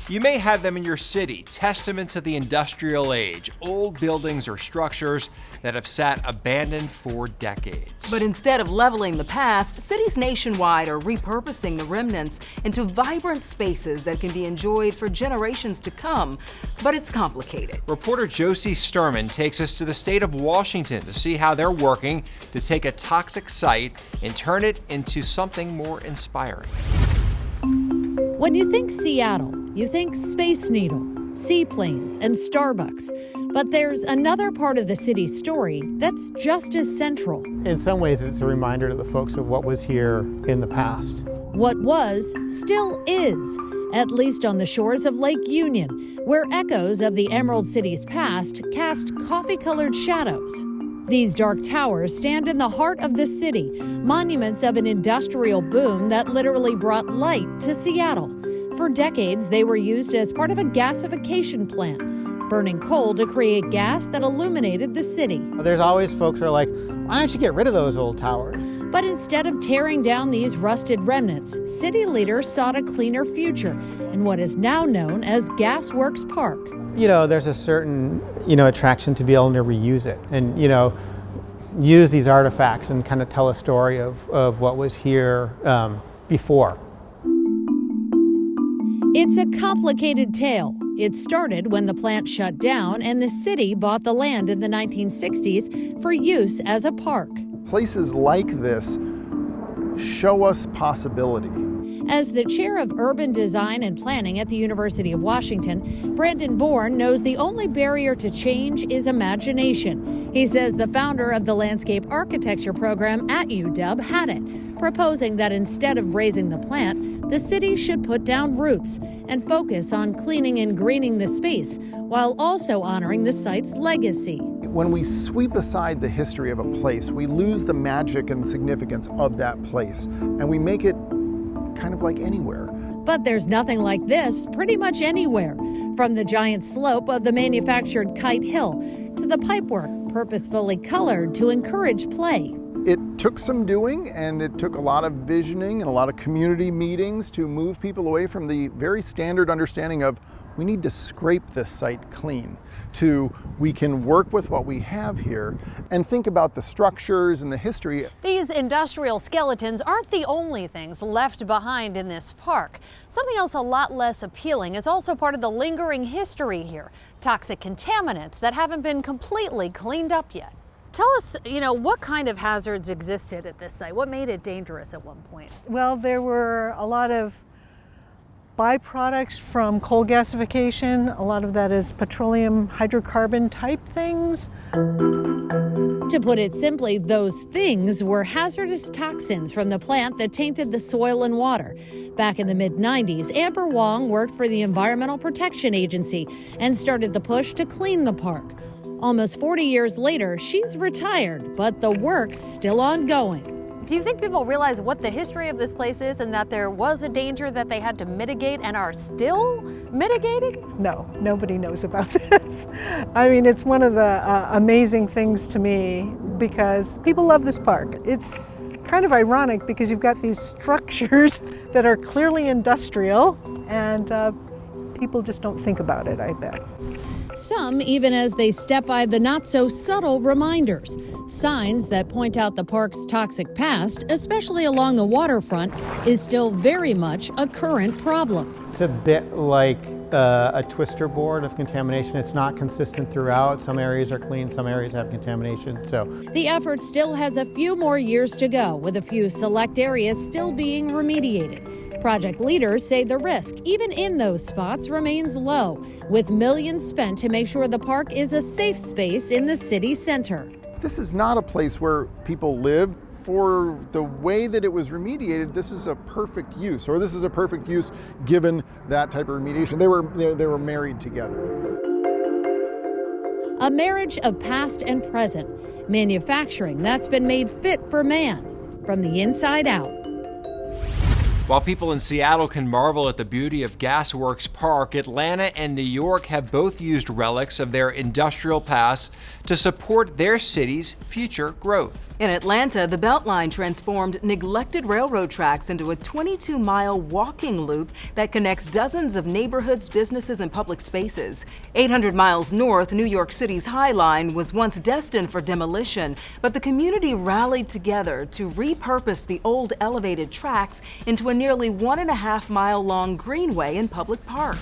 You may have them in your city, testaments of the industrial age, old buildings or structures that have sat abandoned for decades. But instead of leveling the past, cities nationwide are repurposing the remnants into vibrant spaces that can be enjoyed for generations to come. But it's complicated. Reporter Josie Sturman takes us to the state of Washington to see how they're working to take a toxic site and turn it into something more inspiring. When you think Seattle, you think Space Needle, seaplanes, and Starbucks. But there's another part of the city's story that's just as central. In some ways, it's a reminder to the folks of what was here in the past. What was still is, at least on the shores of Lake Union, where echoes of the Emerald City's past cast coffee-colored shadows. These dark towers stand in the heart of the city, monuments of an industrial boom that literally brought light to Seattle. For decades, they were used as part of a gasification plant, burning coal to create gas that illuminated the city. There's always folks who are like, why don't you get rid of those old towers? But instead of tearing down these rusted remnants, city leaders sought a cleaner future in what is now known as Gasworks Park. There's a certain, attraction to be able to reuse it and, use these artifacts and kind of tell a story of what was here before. It's a complicated tale. It started when the plant shut down and the city bought the land in the 1960s for use as a park. Places like this show us possibility. As the chair of urban design and planning at the University of Washington, Brandon Bourne knows the only barrier to change is imagination. He says the founder of the landscape architecture program at UW had it, proposing that instead of raising the plant, the city should put down roots and focus on cleaning and greening the space while also honoring the site's legacy. When we sweep aside the history of a place, we lose the magic and significance of that place, and we make it kind of like anywhere. But there's nothing like this pretty much anywhere, from the giant slope of the manufactured Kite Hill to the pipework purposefully colored to encourage play. It took some doing, and it took a lot of visioning and a lot of community meetings to move people away from the very standard understanding of we need to scrape this site clean to we can work with what we have here and think about the structures and the history. These industrial skeletons aren't the only things left behind in this park. Something else a lot less appealing is also part of the lingering history here. Toxic contaminants that haven't been completely cleaned up yet. Tell us, what kind of hazards existed at this site? What made it dangerous at one point? Well, there were a lot of byproducts from coal gasification. A lot of that is petroleum hydrocarbon type things. To put it simply, those things were hazardous toxins from the plant that tainted the soil and water. Back in the mid-90s, Amber Wong worked for the Environmental Protection Agency and started the push to clean the park. Almost 40 years later, she's retired, but the work's still ongoing. Do you think people realize what the history of this place is and that there was a danger that they had to mitigate and are still mitigating? No, nobody knows about this. I mean, it's one of the amazing things to me because people love this park. It's kind of ironic because you've got these structures that are clearly industrial and people just don't think about it, I bet. Some even as they step by the not-so-subtle reminders, signs that point out the park's toxic past, especially along the waterfront, is still very much a current problem. It's a bit like a twister board of contamination. It's not consistent throughout. Some areas are clean, some areas have contamination. The effort still has a few more years to go, with a few select areas still being remediated. Project leaders say the risk, even in those spots, remains low, with millions spent to make sure the park is a safe space in the city center. This is not a place where people live. For the way that it was remediated, this is a perfect use, or this is a perfect use given that type of remediation. They were married together. A marriage of past and present, manufacturing that's been made fit for man from the inside out. While people in Seattle can marvel at the beauty of Gasworks Park, Atlanta and New York have both used relics of their industrial past to support their city's future growth. In Atlanta, the Beltline transformed neglected railroad tracks into a 22-mile walking loop that connects dozens of neighborhoods, businesses, and public spaces. 800 miles north, New York City's High Line was once destined for demolition, but the community rallied together to repurpose the old elevated tracks into a nearly 1.5-mile long greenway and public park.